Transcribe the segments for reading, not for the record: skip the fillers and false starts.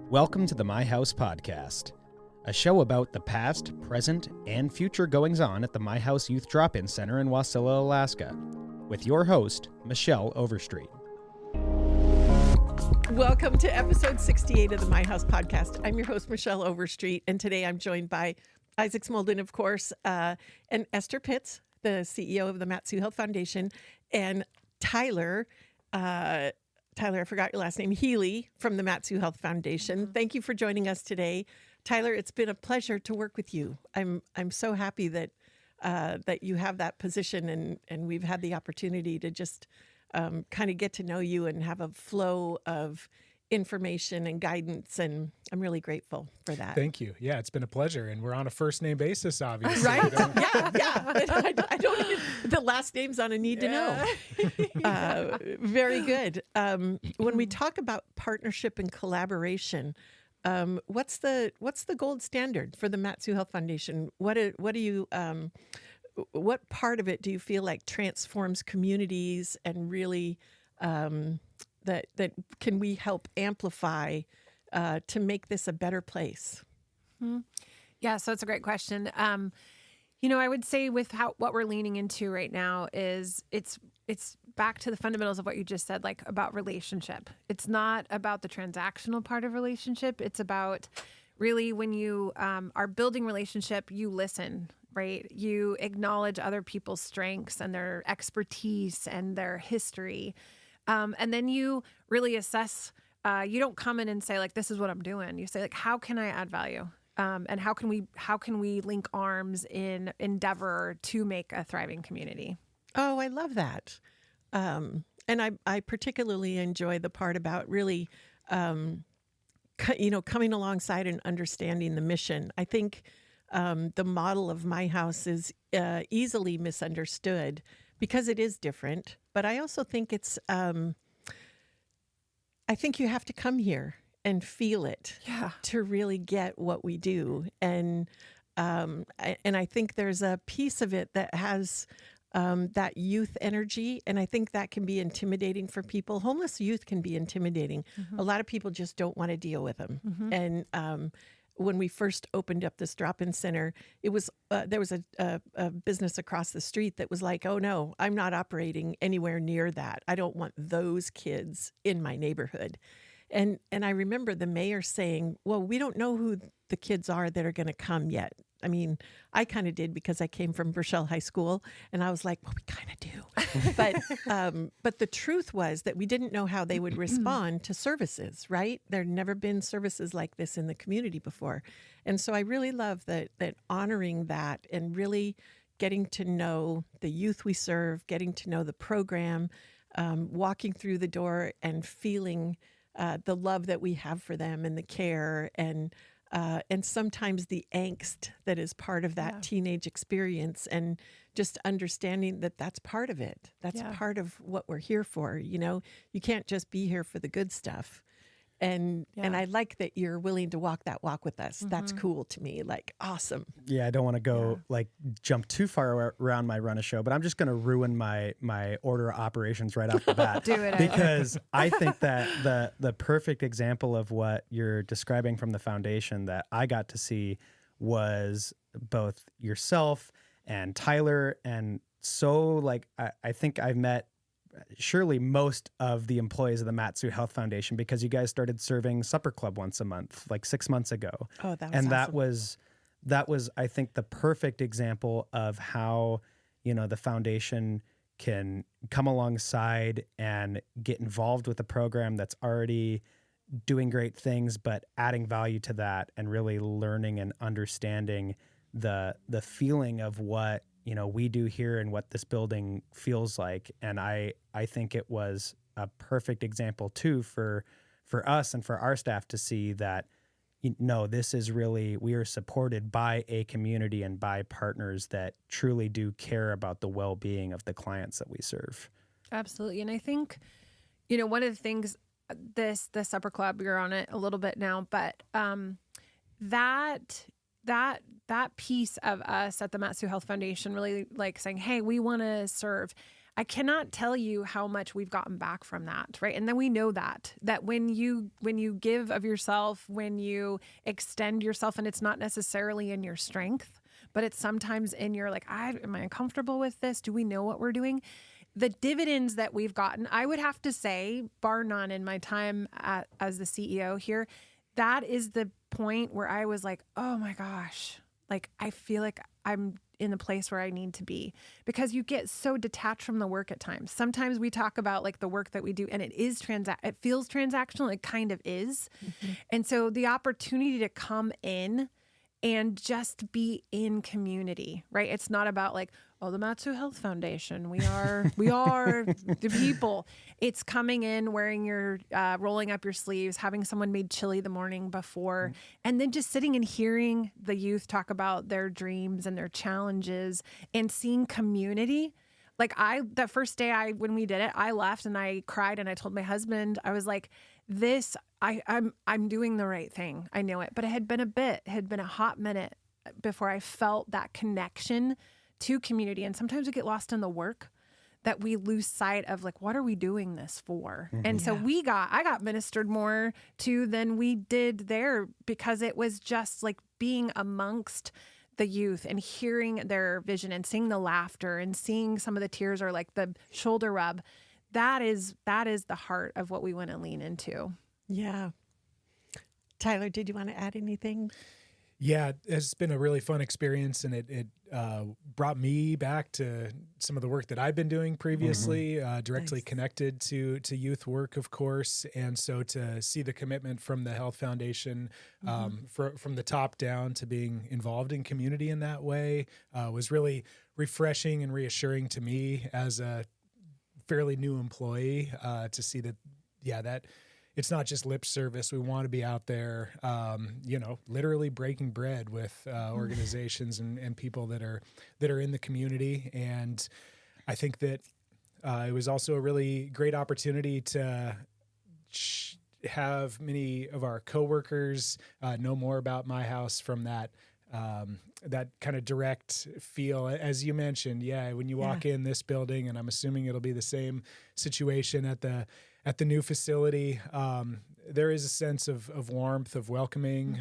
Welcome to the My House Podcast, a show about the past, present, and future goings-on at the My House Youth Drop-In Center in Wasilla, Alaska, with your host, Michelle Overstreet. Welcome to episode 68 of the My House Podcast. I'm your host, Michelle Overstreet, and today I'm joined by Isaac Smolden, of course, and Esther Pitts, the CEO of the Mat-Su Health Foundation, and Tyler, I forgot your last name, Healy from the Mat-Su Health Foundation. Thank you for joining us today. Tyler, it's been a pleasure to work with you. I'm so happy that that you have that position, and we've had the opportunity to just kind of get to know you and have a flow of information and guidance, and I'm really grateful for that. Thank you. Yeah, it's been a pleasure, and we're on a first name basis, obviously. Right? Yeah. I don't need, the last name's on a need to know. Very good. When we talk about partnership and collaboration, what's the gold standard for the Mat-Su Health Foundation? What part of it do you feel like transforms communities and really that can we help amplify to make this a better place? Yeah, so it's a great question. I would say with what we're leaning into right now is it's back to the fundamentals of what you just said, like about relationship. It's not about the transactional part of relationship. It's about really when you are building relationship, you listen, right? You acknowledge other people's strengths and their expertise and their history. And then you really assess, you don't come in and say like, this is what I'm doing. You say like, how can I add value? And how can we link arms in endeavor to make a thriving community? Oh, I love that. And I particularly enjoy the part about really, coming alongside and understanding the mission. I think the model of My House is easily misunderstood because it is different. But I also think it's, I think you have to come here and feel it to really get what we do. And I think there's a piece of it that has that youth energy, and I think that can be intimidating for people. Homeless youth can be intimidating. A lot of people just don't want to deal with them. And when we first opened up this drop-in center, it was there was a business across the street that was like, oh no, I'm not operating anywhere near that. I don't want those kids in my neighborhood. And I remember the mayor saying, well, we don't know who the kids are that are going to come yet. I mean, I kind of did because I came from Rochelle High School, and I was like, well, we kind of do. But the truth was that we didn't know how they would respond to services, right? There had never been services like this in the community before. And so I really love that honoring that and really getting to know the youth we serve, getting to know the program, walking through the door and feeling the love that we have for them and the care and sometimes the angst that is part of that teenage experience, and just understanding that that's part of it. That's part of what we're here for. You can't just be here for the good stuff. And I like that you're willing to walk that walk with us. That's cool to me. Like, awesome. Yeah, I don't want to go jump too far around my run a show, but I'm just going to ruin my order of operations right off the bat. Do it. Because I think that the perfect example of what you're describing from the foundation that I got to see was both yourself and Tyler. And so I think I've met surely most of the employees of the Mat-Su Health Foundation because you guys started serving supper club once a month, like 6 months ago. Oh, that was and awesome. that was, I think, the perfect example of how, the foundation can come alongside and get involved with a program that's already doing great things, but adding value to that and really learning and understanding the feeling of what we do here and what this building feels like. And I think it was a perfect example too for us and for our staff to see that, this is really, we are supported by a community and by partners that truly do care about the well-being of the clients that we serve. Absolutely. And I think, one of the things, the supper club, you're on it a little bit now, but that piece of us at the Mat-Su Health Foundation really like saying, hey, we want to serve. I cannot tell you how much we've gotten back from that, right? And then we know that when you give of yourself, when you extend yourself, and it's not necessarily in your strength, but it's sometimes in your like, am I uncomfortable with this? Do we know what we're doing? The dividends that we've gotten, I would have to say, bar none in my time as the CEO here, that is the point where I was like, oh my gosh, like I feel like I'm in the place where I need to be, because you get so detached from the work at times. Sometimes we talk about like the work that we do and it feels transactional. It kind of is. Mm-hmm. And so the opportunity to come in and just be in community, right? It's not about like, oh, the Matsu Health Foundation. We are the people. It's coming in, wearing your, rolling up your sleeves, having someone made chili the morning before, and then just sitting and hearing the youth talk about their dreams and their challenges and seeing community. Like that first day when we did it, I left and I cried and I told my husband, I was like, I'm doing the right thing. I know it, but it had been a hot minute before I felt that connection to community. And sometimes we get lost in the work that we lose sight of, like, what are we doing this for? Mm-hmm. And so I got ministered more to than we did there, because it was just like being amongst the youth and hearing their vision and seeing the laughter and seeing some of the tears or like the shoulder rub. That is the heart of what we want to lean into. Yeah. Tyler, did you want to add anything? Yeah, it's been a really fun experience, and it brought me back to some of the work that I've been doing previously, directly connected to youth work, of course. And so to see the commitment from the Health Foundation, from the top down, to being involved in community in that way was really refreshing and reassuring to me as a fairly new employee, to see that it's not just lip service. We want to be out there, literally breaking bread with organizations and people that are in the community. And I think that it was also a really great opportunity to have many of our coworkers know more about my house from that kind of direct feel, as you mentioned. Yeah, when you walk in this building, and I'm assuming it'll be the same situation at the new facility, there is a sense of warmth, of welcoming,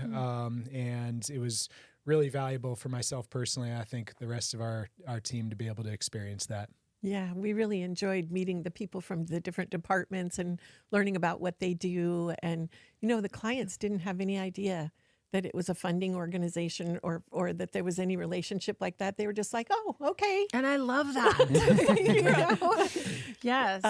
and it was really valuable for myself personally. I think the rest of our team to be able to experience that. Yeah, we really enjoyed meeting the people from the different departments and learning about what they do. And, the clients didn't have any idea that it was a funding organization or that there was any relationship like that. They were just like, oh, okay. And I love that. Yes.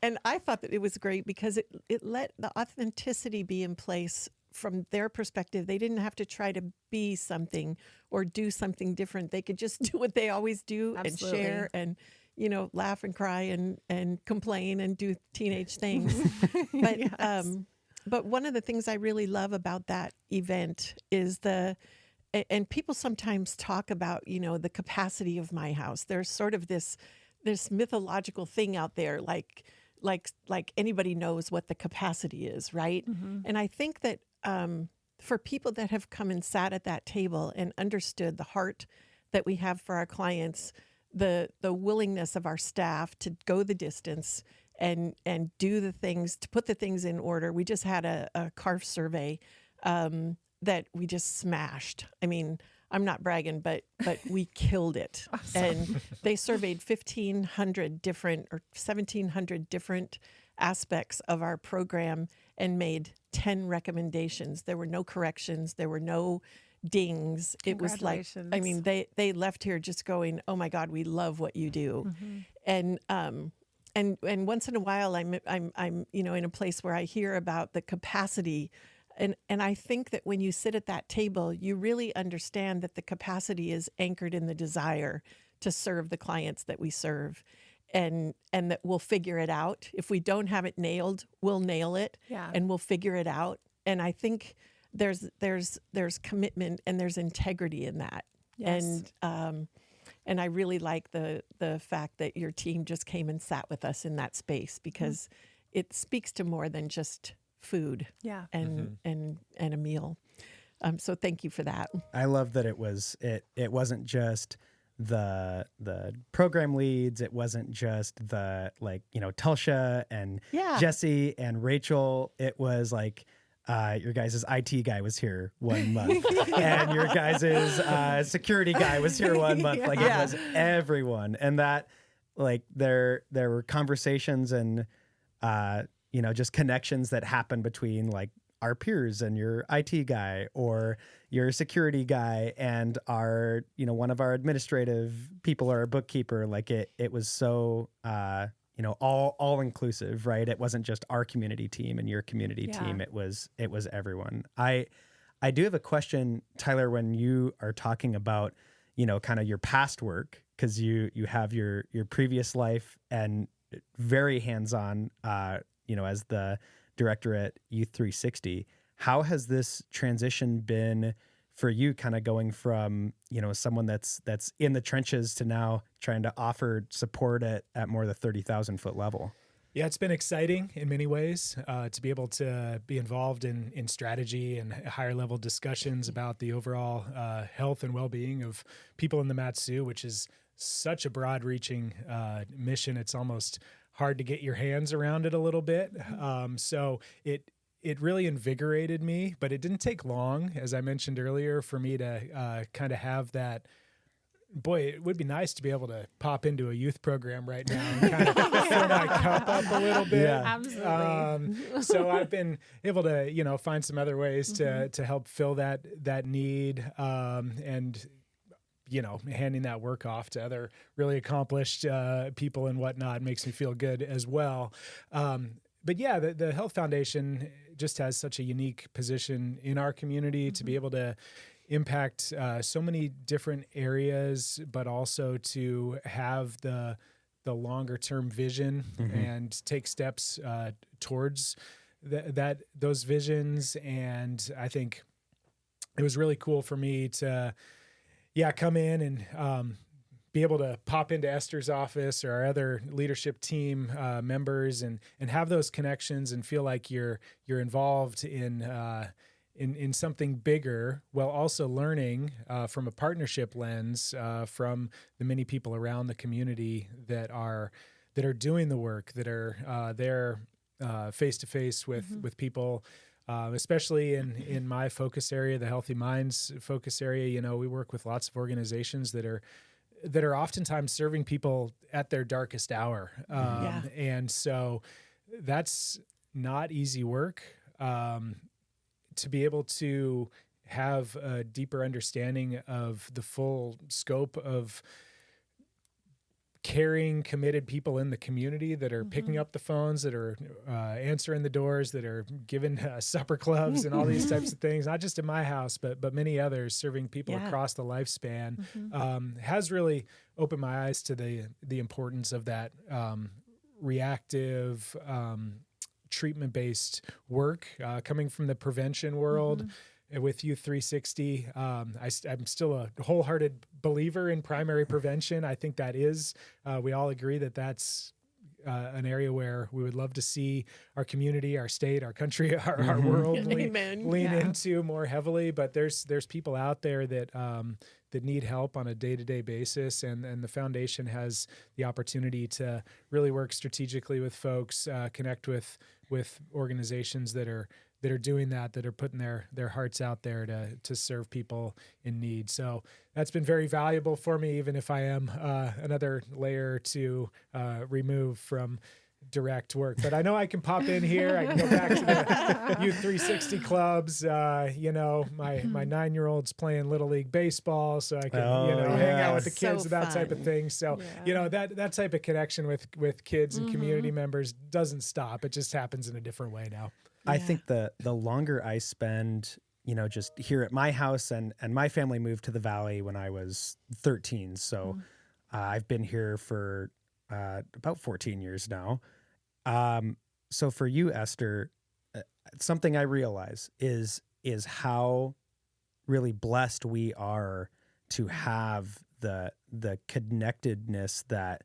And I thought that it was great because it let the authenticity be in place from their perspective. They didn't have to try to be something or do something different. They could just do what they always do. Absolutely. And share and, laugh and cry and complain and do teenage things. But yes. But one of the things I really love about that event is and people sometimes talk about, the capacity of my house. There's sort of this mythological thing out there, like anybody knows what the capacity is, right? Mm-hmm. And I think that for people that have come and sat at that table and understood the heart that we have for our clients, the willingness of our staff to go the distance and do the things, to put the things in order. We just had a CARF survey that we just smashed. I mean, I'm not bragging, but we killed it. Awesome. And they surveyed 1,500 different or 1,700 different aspects of our program and made 10 recommendations. There were no corrections. There were no dings. It was like, I mean, they left here just going, oh my God, we love what you do. Mm-hmm. And once in a while, I'm in a place where I hear about the capacity, and I think that when you sit at that table, you really understand that the capacity is anchored in the desire to serve the clients that we serve, and that we'll figure it out. If we don't have it nailed, we'll nail it, and we'll figure it out. And I think there's commitment and there's integrity in that. Yes. And I really like the fact that your team just came and sat with us in that space, because it speaks to more than just food and a meal. So thank you for that. I love that it wasn't just the program leads. It wasn't just the Telsha and Jesse and Rachel. It was like your guys' IT guy was here 1 month, and your guys' security guy was here 1 month. Like it was everyone, and that there were conversations and just connections that happened between like our peers and your IT guy or your security guy and our, one of our administrative people or our bookkeeper. Like it was so, all inclusive, right? It wasn't just our community team and your community team. It was everyone. I do have a question, Tyler, when you are talking about, kind of your past work, because you have your previous life and very hands-on, as the director at Youth 360. How has this transition been for you, kind of going from, someone that's in the trenches to now trying to offer support at more the 30,000 foot level? Yeah, it's been exciting in many ways to be able to be involved in strategy and higher level discussions about the overall health and well-being of people in the Mat-Su, which is such a broad reaching mission. It's almost hard to get your hands around it a little bit. So it really invigorated me, but it didn't take long, as I mentioned earlier, for me to kind of have that. Boy, it would be nice to be able to pop into a youth program right now and kind of fill my cup up a little bit. Yeah, absolutely. So I've been able to, find some other ways to help fill that need, and handing that work off to other really accomplished people and whatnot makes me feel good as well. But yeah, the Health Foundation just has such a unique position in our community to be able to impact so many different areas, but also to have the longer term vision and take steps towards those visions. And I think it was really cool for me to come in and be able to pop into Esther's office or our other leadership team members and have those connections and feel like you're involved in something bigger, while also learning from a partnership lens from the many people around the community that are doing the work, that are there face to face with people. Especially in my focus area, the Healthy Minds focus area, we work with lots of organizations that are oftentimes serving people at their darkest hour. And so that's not easy work. To be able to have a deeper understanding of the full scope of caring, committed people in the community that are picking up the phones, that are answering the doors, that are giving supper clubs and all these types of things, not just in my house, but many others, serving people across the lifespan, has really opened my eyes to the importance of that reactive, treatment-based work coming from the prevention world. With Youth 360, I'm still a wholehearted believer in primary prevention. I think that is, we all agree that's an area where we would love to see our community, our state, our country, our world lean into more heavily. But there's people out there that need help on a day-to-day basis, and the foundation has the opportunity to really work strategically with folks, connect with organizations that are doing that are putting their hearts out there to serve people in need. So that's been very valuable for me, even if I am another layer to remove from direct work. But I know I can pop in here. I can go back to the Youth 360 clubs. My 9-year-old's playing Little League baseball, so I can hang out with the kids and that type of thing. So that type of connection with kids and community members doesn't stop. It just happens in a different way now. I think the longer I spend, just here at my house, and my family moved to the Valley when I was 13. So I've been here for about 14 years now. So for you, Esther, something I realize is how really blessed we are to have the connectedness that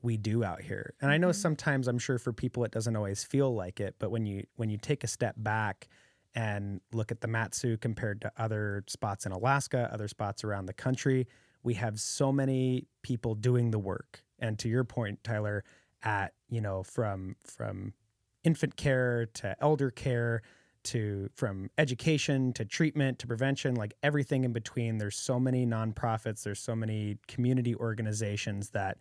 we do out here. And I know sometimes, I'm sure for people it doesn't always feel like it, but when you take a step back and look at the Mat-Su compared to other spots in Alaska, other spots around the country, we have so many people doing the work. And to your point, Tyler, at, from infant care to elder care, from education to treatment to prevention, like everything in between. There's so many nonprofits, there's so many community organizations that,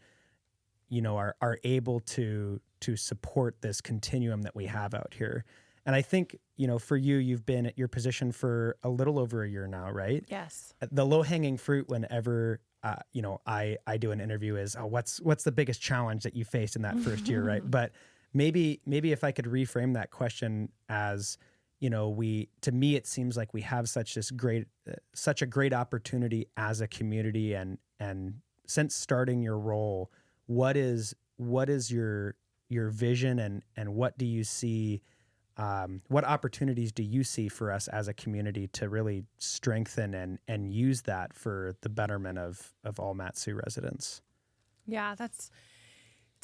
are able to support this continuum that we have out here. And I think, for you, you've been at your position for a little over a year now, right? Yes. The low-hanging fruit whenever, I do an interview is, what's the biggest challenge that you faced in that first year, right? But maybe if I could reframe that question as, to me, it seems like we have such a great opportunity as a community. And since starting your role, what is your vision and what do you see, what opportunities do you see for us as a community to really strengthen and use that for the betterment of all Mat-Su residents? Yeah, it's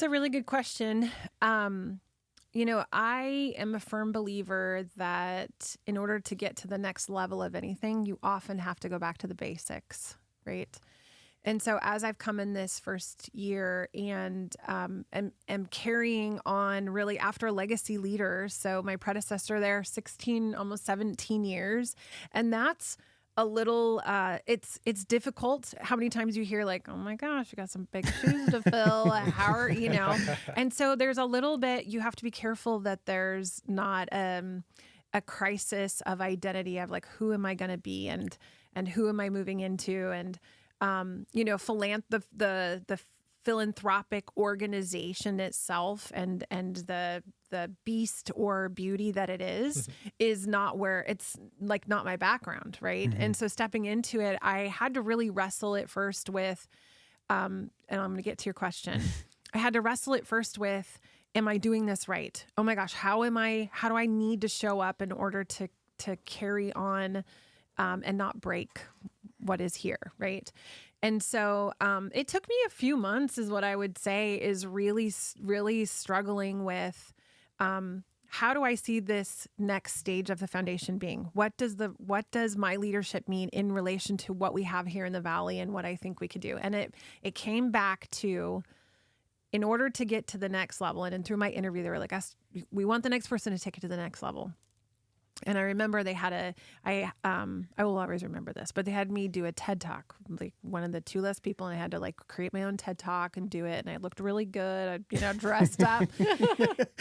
a really good question. I am a firm believer that in order to get to the next level of anything, you often have to go back to the basics, right? And so as I've come in this first year and am carrying on really after a legacy leader, so my predecessor there, 16, almost 17 years, and that's a little, it's difficult. How many times you hear like, oh my gosh, you got some big shoes to fill. How are, and so there's a little bit, you have to be careful that there's not a crisis of identity of like, who am I going to be and who am I moving into? And, the philanthropic organization itself and the beast or beauty that it is not where it's like not my background, right? Mm-hmm. And so stepping into it, I had to really wrestle it first with, and I'm going to get to your question. I had to wrestle it first with, am I doing this right? Oh my gosh, how do I need to show up in order to carry on and not break what is here, right? And so it took me a few months is what I would say is really, really struggling with how do I see this next stage of the foundation being? What does my leadership mean in relation to what we have here in the Valley and what I think we could do? And it came back to, in order to get to the next level, and through my interview, they were like, we want the next person to take it to the next level. And I remember they had I will always remember this, but they had me do a TED Talk, like one of the two less people, and I had to like create my own TED Talk and do it. And I looked really good, I dressed up.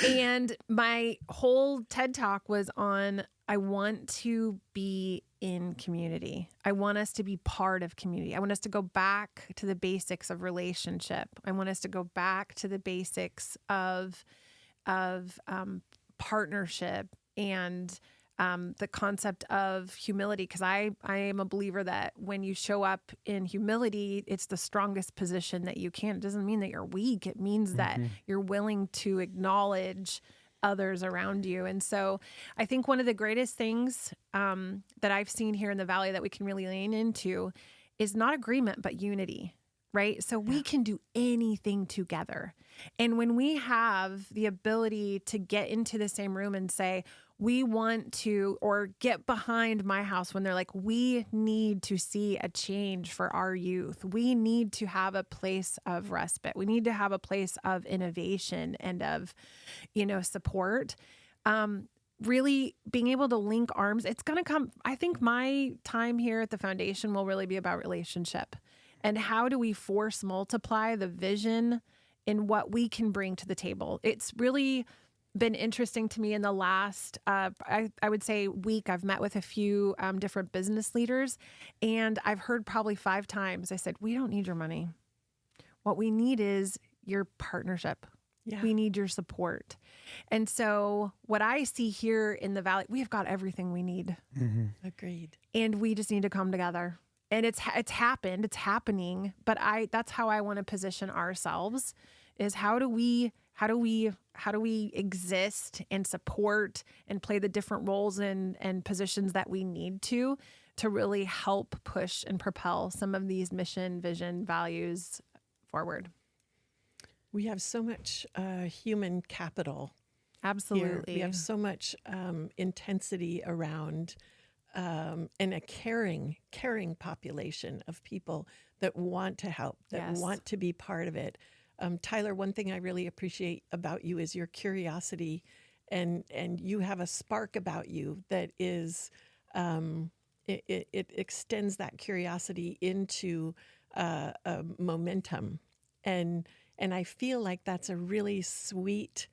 And my whole TED Talk was on, I want to be in community. I want us to be part of community. I want us to go back to the basics of relationship. I want us to go back to the basics of partnership and the concept of humility, because I am a believer that when you show up in humility, it's the strongest position that you can. It doesn't mean that you're weak. It means that you're willing to acknowledge others around you. And so I think one of the greatest things that I've seen here in the Valley that we can really lean into is not agreement, but unity. Right? So we can do anything together. And when we have the ability to get into the same room and say, we want to, or get behind my house when they're like, we need to see a change for our youth. We need to have a place of respite. We need to have a place of innovation and of, support. Really being able to link arms. It's going to come. I think my time here at the foundation will really be about relationship. And how do we force multiply the vision in what we can bring to the table? It's really been interesting to me in the last, I would say, week. I've met with a few different business leaders, and I've heard probably 5 times, I said, we don't need your money. What we need is your partnership. Yeah. We need your support. And so what I see here in the Valley, we've got everything we need. Mm-hmm. Agreed. And we just need to come together. And it's happened, it's happening, but that's how I want to position ourselves is how do we exist and support and play the different roles and positions that we need to really help push and propel some of these mission, vision, values forward. We have so much human capital. Absolutely. Here. We have so much intensity around and a caring population of people that want to help, that Yes. want to be part of it. Tyler, one thing I really appreciate about you is your curiosity, and you have a spark about you that is, it extends that curiosity into a momentum, and I feel like that's a really sweet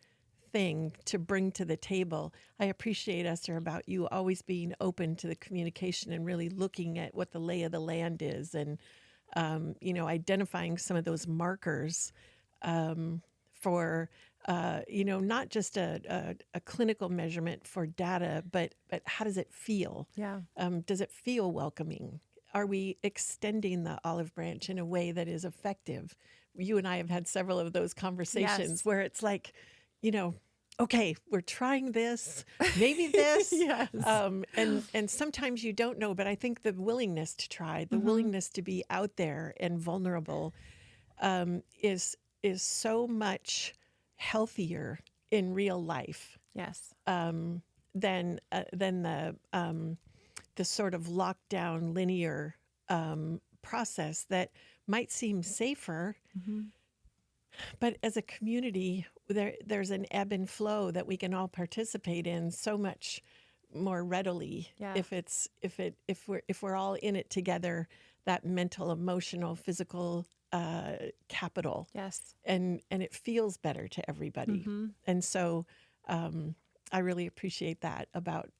thing to bring to the table. I appreciate, Esther, about you always being open to the communication and really looking at what the lay of the land is, and identifying some of those markers for not just a clinical measurement for data, but how does it feel? Yeah. Does it feel welcoming? Are we extending the olive branch in a way that is effective? You and I have had several of those conversations where it's like, okay, we're trying this, maybe this. Yes. And sometimes you don't know, but I think the willingness to try, the willingness to be out there and vulnerable is so much healthier in real life Yes. than the sort of lockdown linear process that might seem safer. But as a community, there's an ebb and flow that we can all participate in so much more readily Yeah. if we're all in it together. That mental, emotional, physical capital, Yes. and it feels better to everybody. And so I really appreciate that about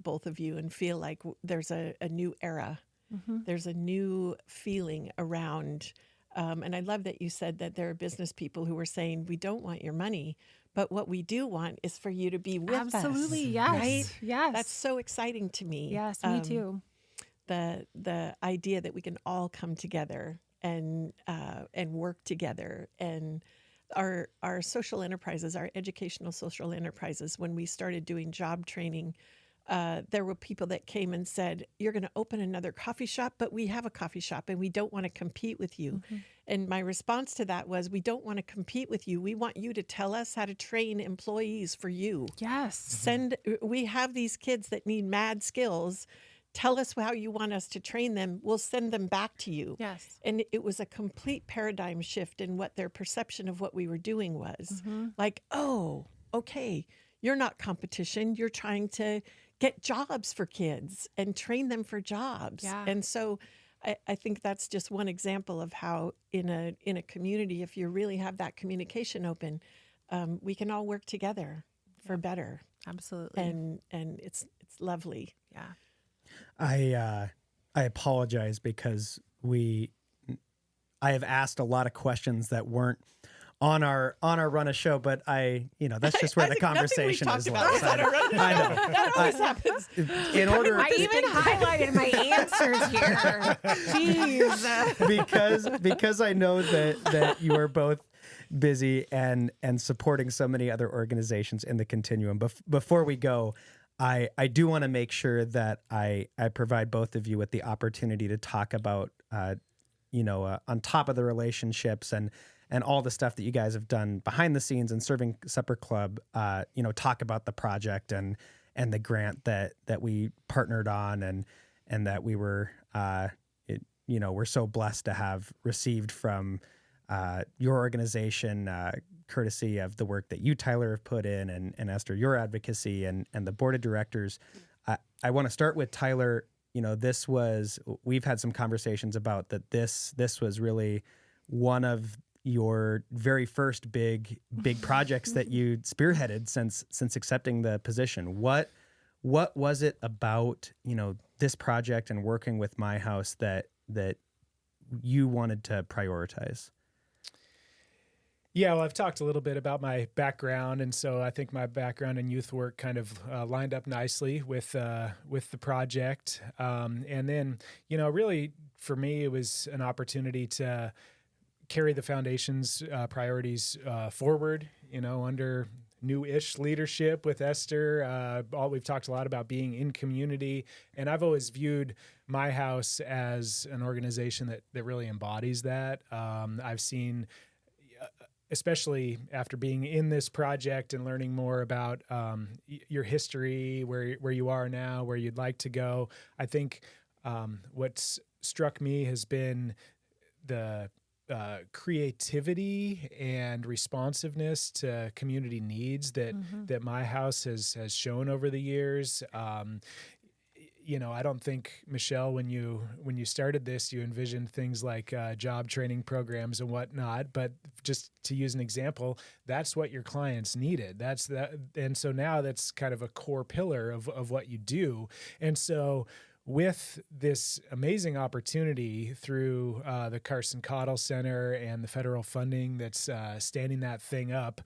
both of you, and feel like there's a new era. There's a new feeling around. And I love that you said that there are business people who were saying, we don't want your money, but what we do want is for you to be with us. Absolutely. Yes. Right? Yes. That's so exciting to me. Yes, me too. The idea that we can all come together and work together. And our social enterprises, our educational social enterprises, when we started doing job training, there were people that came and said, you're going to open another coffee shop, but we have a coffee shop and we don't want to compete with you. And my response to that was, we don't want to compete with you. We want you to tell us how to train employees for you. Yes. We have these kids that need mad skills. Tell us how you want us to train them. We'll send them back to you. Yes. And it was a complete paradigm shift in what their perception of what we were doing was. Like, oh, okay, you're not competition. You're trying to get jobs for kids and train them for jobs. Yeah. And so I think that's just one example of how in a community, if you really have that communication open, we can all work together for better. Absolutely. And it's lovely. Yeah. I apologize because I have asked a lot of questions that weren't on our run of show, but that's just where the conversation is left. I know. That always happens. In order, I even highlighted my answers here. Jeez. because I know that you are both busy and supporting so many other organizations in the continuum. Before we go, I do want to make sure that I provide both of you with the opportunity to talk about, on top of the relationships and all the stuff that you guys have done behind the scenes and Serving Supper Club, talk about the project and the grant that we partnered on and that we were, we're so blessed to have received from your organization, courtesy of the work that you, Tyler, have put in, and Esther, your advocacy and the board of directors. I want to start with Tyler. We've had some conversations about that. This was really one of your very first big projects that you spearheaded since accepting the position. What was it about, this project and working with My House that you wanted to prioritize? Yeah, well, I've talked a little bit about my background, and so I think my background in youth work kind of lined up nicely with the project. And then, really for me, it was an opportunity to carry the foundation's priorities forward, under new-ish leadership with Esther. We've talked a lot about being in community, and I've always viewed My House as an organization that really embodies that. I've seen, especially after being in this project and learning more about your history, where you are now, where you'd like to go, I think what's struck me has been creativity and responsiveness to community needs that my house has shown over the years. I don't think, Michelle, when you started this, you envisioned things like job training programs and whatnot. But just to use an example, that's what your clients needed. And so now that's kind of a core pillar of what you do. And so with this amazing opportunity through the Carson Cottle Center and the federal funding that's standing that thing up,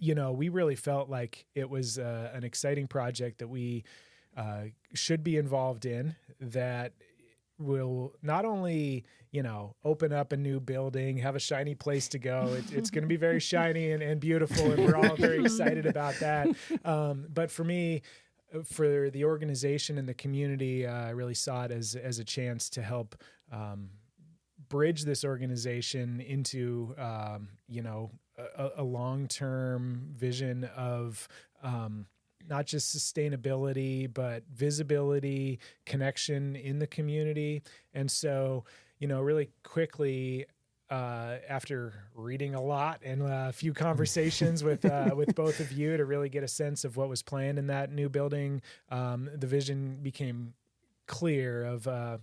we really felt like it was an exciting project that we should be involved in, that will not only, open up a new building, have a shiny place to go. It's going to be very shiny and beautiful, and we're all very excited about that. But for me, for the organization and the community, I really saw it as a chance to help bridge this organization into, a long-term vision of not just sustainability, but visibility, connection in the community. And so, really quickly, after reading a lot and a few conversations with both of you to really get a sense of what was planned in that new building, the vision became clear of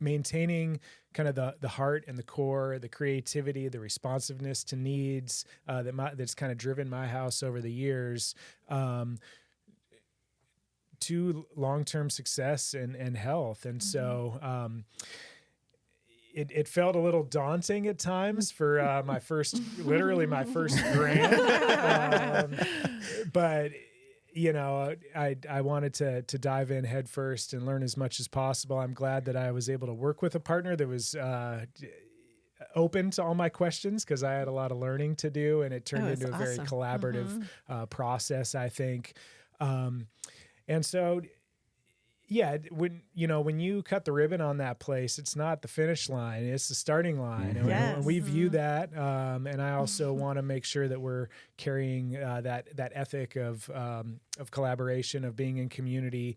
maintaining kind of the heart and the core, the creativity, the responsiveness to needs that's kind of driven my house over the years, to long-term success and health. And so it felt a little daunting at times for my first grant. But I wanted to dive in head first and learn as much as possible. I'm glad that I was able to work with a partner that was open to all my questions, because I had a lot of learning to do, and it turned into a very collaborative process, I think. And so, when you cut the ribbon on that place, it's not the finish line, it's the starting line. And we view that. And I also want to make sure that we're carrying that ethic of collaboration, of being in community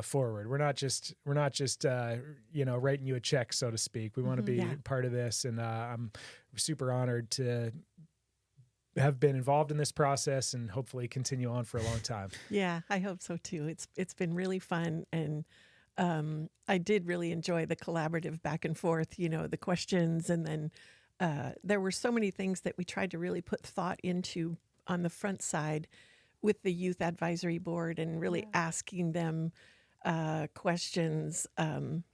forward. We're not just writing you a check, so to speak. We want to be part of this. And I'm super honored to have been involved in this process and hopefully continue on for a long time. Yeah, I hope so too. It's been really fun, and I did really enjoy the collaborative back and forth, the questions, and then there were so many things that we tried to really put thought into on the front side with the Youth Advisory Board, and really asking them questions.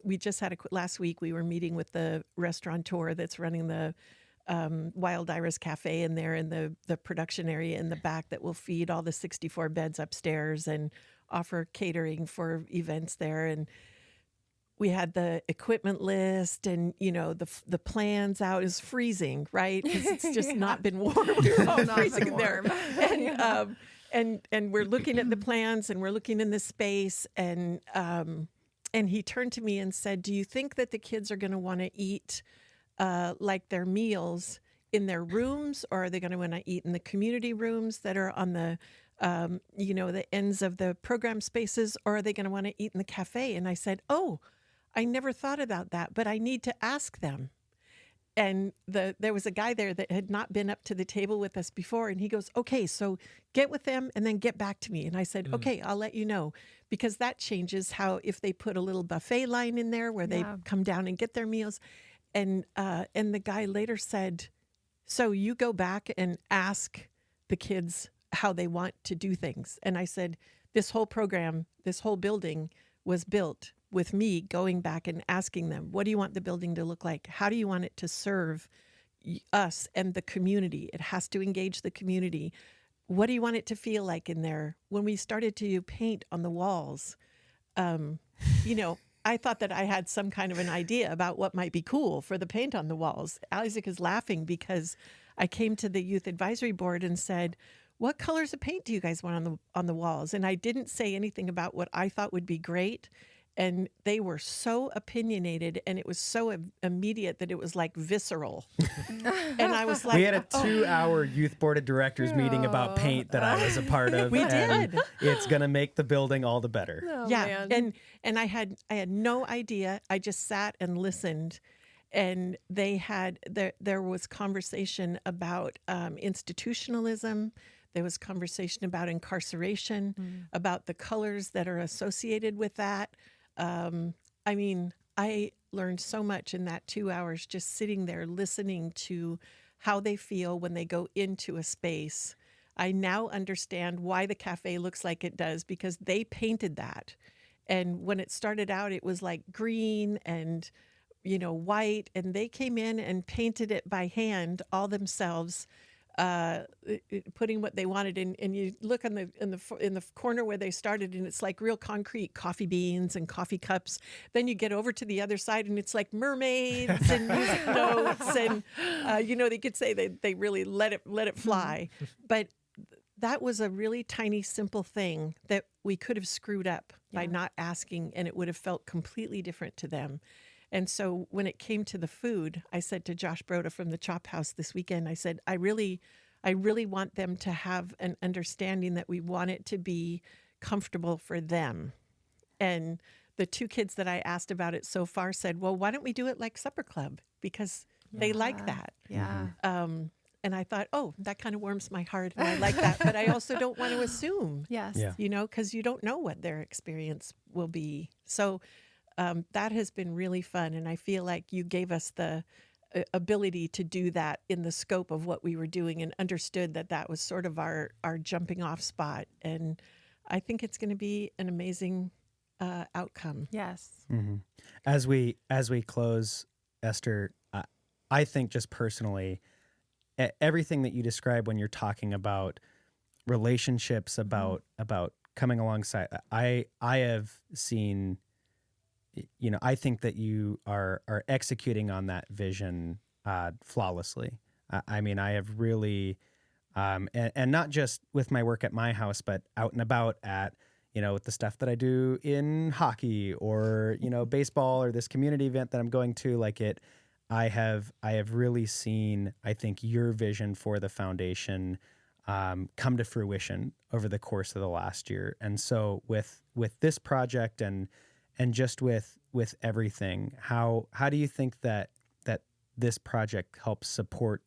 We just had last week we were meeting with the restaurateur that's running the Wild Iris Cafe in there in the production area in the back, that will feed all the 64 beds upstairs and offer catering for events there. And we had the equipment list, and the plans out. Is freezing, right? Because it's just not been warm. Not freezing there. And we're looking at the plans, and we're looking in the space, and he turned to me and said, "Do you think that the kids are going to want to eat like their meals in their rooms, or are they going to want to eat in the community rooms that are on the the ends of the program spaces, or are they going to want to eat in the cafe?" And I said, "Oh, I never thought about that, but I need to ask them." And there was a guy there that had not been up to the table with us before, and he goes, "Okay, so get with them and then get back to me." And I said, "Okay, I'll let you know," because that changes how, if they put a little buffet line in there where they come down and get their meals. And the guy later said, "So you go back and ask the kids how they want to do things." And I said, this whole program, this whole building was built with me going back and asking them, what do you want the building to look like? How do you want it to serve us and the community? It has to engage the community. What do you want it to feel like in there? When we started to paint on the walls, I thought that I had some kind of an idea about what might be cool for the paint on the walls. Isaac is laughing because I came to the Youth Advisory Board and said, "What colors of paint do you guys want on the walls?" And I didn't say anything about what I thought would be great. And they were so opinionated, and it was so immediate that it was like visceral. And I was like, we had a 2-hour youth board of directors meeting about paint that I was a part of. We and did. It's going to make the building all the better. Oh, yeah. man. And I had no idea. I just sat and listened. And they had, there was conversation about institutionalism. There was conversation about incarceration, about the colors that are associated with that. I mean, I learned so much in that 2 hours just sitting there listening to how they feel when they go into a space. I now understand why the cafe looks like it does, because they painted that. And when it started out, it was like green and, white, and they came in and painted it by hand all themselves, putting what they wanted in. And you look in the corner where they started, and it's like real concrete coffee beans and coffee cups. Then you get over to the other side, and it's like mermaids and music notes, and they could say they really let it fly. But that was a really tiny, simple thing that we could have screwed up by not asking, and it would have felt completely different to them. And so when it came to the food, I said to Josh Broda from the Chop House this weekend, I said, I really want them to have an understanding that we want it to be comfortable for them. And the 2 kids that I asked about it so far said, well, why don't we do it like Supper Club? Because they like that. Yeah. And I thought, oh, that kind of warms my heart, and I like that. But I also don't want to assume, Yes. Yeah. because you don't know what their experience will be. So that has been really fun. And I feel like you gave us the ability to do that in the scope of what we were doing, and understood that was sort of our jumping off spot. And I think it's going to be an amazing outcome. Yes. Mm-hmm. As we close, Esther, I think just personally, everything that you describe when you're talking about relationships, about coming alongside, I have seen, I think that you are executing on that vision flawlessly. I mean, I have really, and not just with my work at my house, but out and about at, with the stuff that I do in hockey or, baseball, or this community event that I'm going to, like it. I have really seen, I think, your vision for the foundation come to fruition over the course of the last year. And so with this project and just with everything, how do you think that this project helps support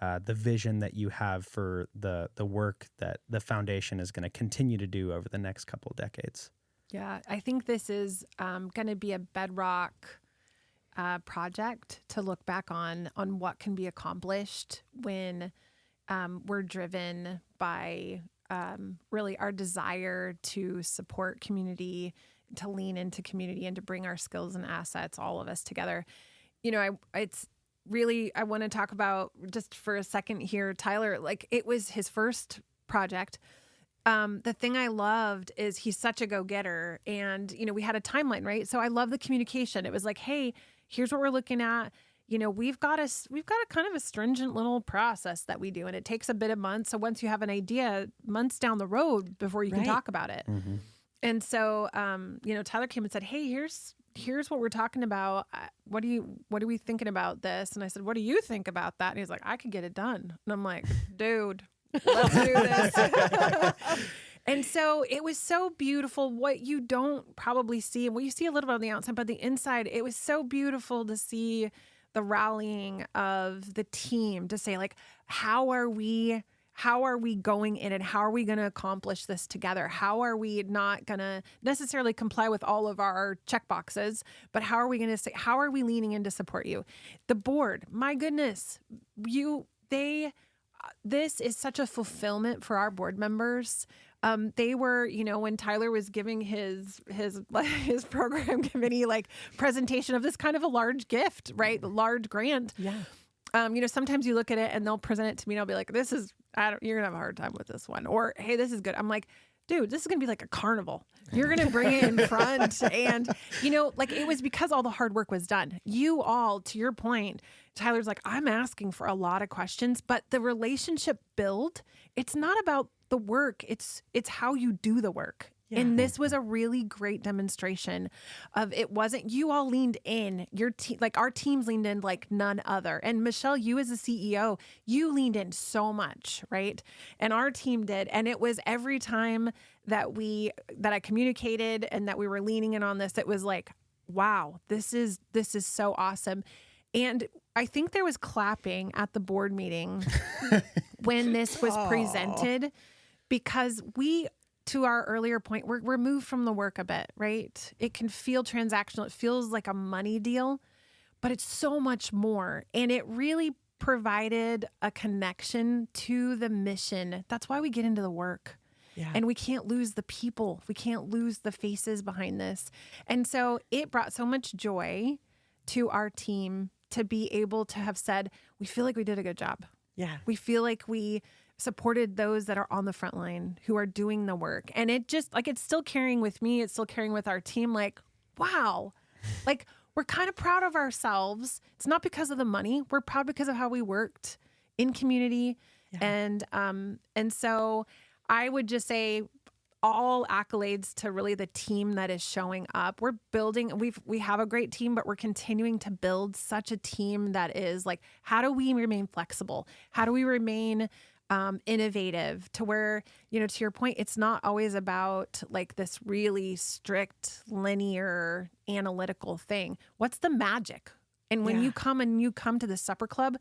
the vision that you have for the work that the foundation is going to continue to do over the next couple of decades? Yeah, I think this is going to be a bedrock project to look back on what can be accomplished when we're driven by really our desire to support community, to lean into community, and to bring our skills and assets, all of us together. I want to talk about, just for a second here, Tyler, like, it was his first project. The thing I loved is he's such a go-getter, and, we had a timeline, right? So I love the communication. It was like, hey, here's what we're looking at. We've got a kind of a stringent little process that we do, and it takes a bit of months. So once you have an idea, months down the road before you can talk about it. Mm-hmm. And so, Tyler came and said, hey, here's what we're talking about. What are we thinking about this? And I said, what do you think about that? And he's like, I could get it done. And I'm like, dude, let's do this. And so it was so beautiful. What you don't probably see, and what you see a little bit on the outside, but the inside, it was so beautiful to see the rallying of the team to say, like, how are we going in, and how are we going to accomplish this together? How are we not going to necessarily comply with all of our check boxes, but how are we going to say, how are we leaning in to support you? The board, my goodness, this is such a fulfillment for our board members. They were, when Tyler was giving his program committee presentation of this kind of a large gift, right? Large grant. Yeah. Sometimes you look at it and they'll present it to me and I'll be like, you're gonna have a hard time with this one. Or, hey, this is good. I'm like, dude, this is going to be like a carnival. You're going to bring it in front. And, it was because all the hard work was done. You all, to your point, Tyler's like, I'm asking for a lot of questions, but the relationship build, it's not about the work. It's how you do the work. Yeah. And this was a really great demonstration of it wasn't you all leaned in your team, like our teams leaned in like none other. And Michelle, you as a CEO, you leaned in so much, right? And our team did. And it was every time that I communicated and that we were leaning in on this, it was like, wow, this is so awesome. And I think there was clapping at the board meeting when this was presented, because to our earlier point, we're removed from the work a bit, right? It can feel transactional. It feels like a money deal, but it's so much more. And it really provided a connection to the mission. That's why we get into the work. Yeah. And we can't lose the people. We can't lose the faces behind this. And so it brought so much joy to our team to be able to have said, we feel like we did a good job. Yeah. We feel like we supported those that are on the front line who are doing the work. And it just like, it's still carrying with me. It's still carrying with our team. Like, wow, like we're kind of proud of ourselves. It's not because of the money. We're proud because of how we worked in community. Yeah. And so I would just say all accolades to really the team that is showing up. We're building, we have a great team, but we're continuing to build such a team that is like, how do we remain flexible? How do we remain innovative to where, to your point, it's not always about like this really strict, linear, analytical thing. What's the magic? And when you come to the supper club,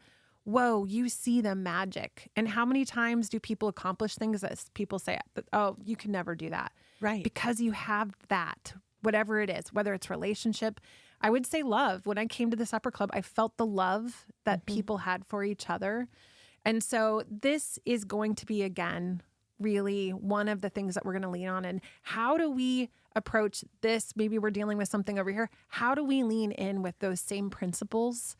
whoa, you see the magic. And how many times do people accomplish things that people say, oh, you can never do that? Right. Because you have that, whatever it is, whether it's relationship. I would say love. When I came to the supper club, I felt the love that people had for each other. And so this is going to be, again, really one of the things that we're going to lean on. And how do we approach this? Maybe we're dealing with something over here. How do we lean in with those same principles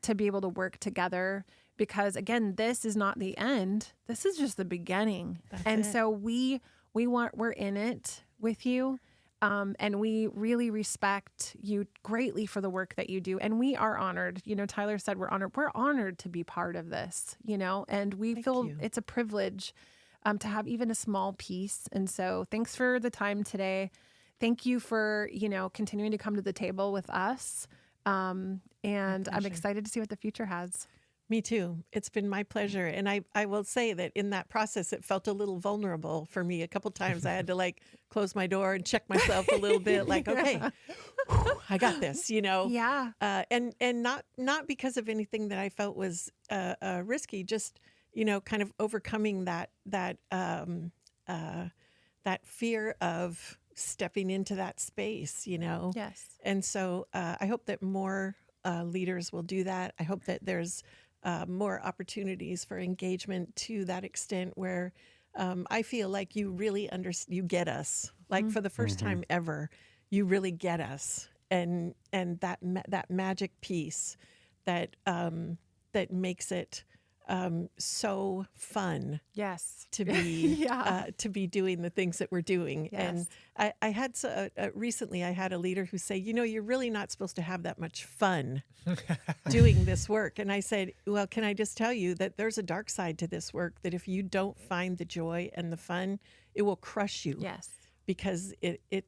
to be able to work together? Because again, this is not the end. This is just the beginning. So we're in it with you. And we really respect you greatly for the work that you do. And we are honored. Tyler said we're honored. We're honored to be part of this, and we feel it's a privilege to have even a small piece. And so thanks for the time today. Thank you for, continuing to come to the table with us. And I'm excited to see what the future has. Me too. It's been my pleasure. And I will say that in that process, it felt a little vulnerable for me. A couple times I had to like close my door and check myself a little bit like, okay, I got this, Yeah. And not because of anything that I felt was risky, just, kind of overcoming that fear of stepping into that space, Yes. And so I hope that more leaders will do that. I hope that there's more opportunities for engagement to that extent where I feel like you really you get us, like for the first time ever, you really get us, and that magic piece that makes it so fun. Yes. To be to be doing the things that we're doing. Yes. And I had recently I had a leader who say, you're really not supposed to have that much fun doing this work. And I said, well, can I just tell you that there's a dark side to this work, that if you don't find the joy and the fun, it will crush you. Yes. Because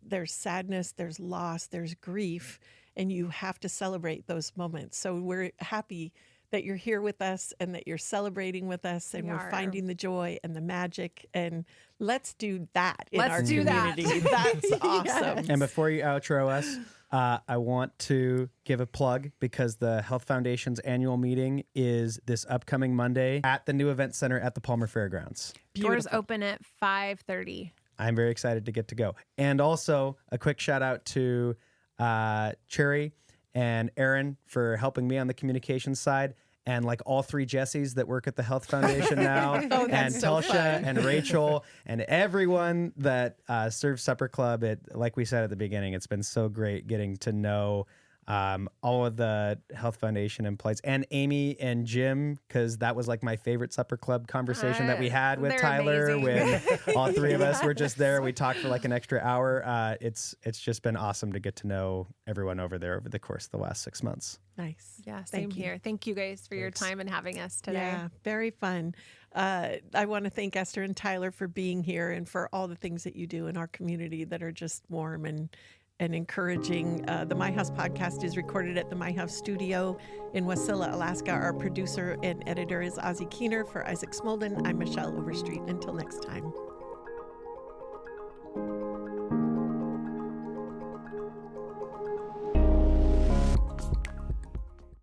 there's sadness, there's loss, there's grief, and you have to celebrate those moments. So we're happy that you're here with us and that you're celebrating with us, and we're finding the joy and the magic. And let's do that in our community. That's awesome. Yes. And before you outro us, I want to give a plug because the Health Foundation's annual meeting is this upcoming Monday at the new event center at the Palmer Fairgrounds. Doors open at 5:30. I'm very excited to get to go. And also a quick shout out to Cherry and Aaron for helping me on the communications side, and like all three Jessies that work at the Health Foundation now, and Telsha and Rachel and everyone that serves Supper Club. Like we said at the beginning, it's been so great getting to know all of the Health Foundation employees, and Amy and Jim, because that was like my favorite supper club conversation that we had with They're Tyler amazing. when all three of us were just there. We talked for like an extra hour. It's just been awesome to get to know everyone over there over the course of the last 6 months. Nice. Yeah, same here. Thank you guys for your time and having us today. Yeah, very fun. I want to thank Esther and Tyler for being here and for all the things that you do in our community that are just warm and encouraging. The My House podcast is recorded at the My House studio in Wasilla, Alaska. Our producer and editor is Ozzie Keener. For Isaac Smolden, I'm Michelle Overstreet. Until next time.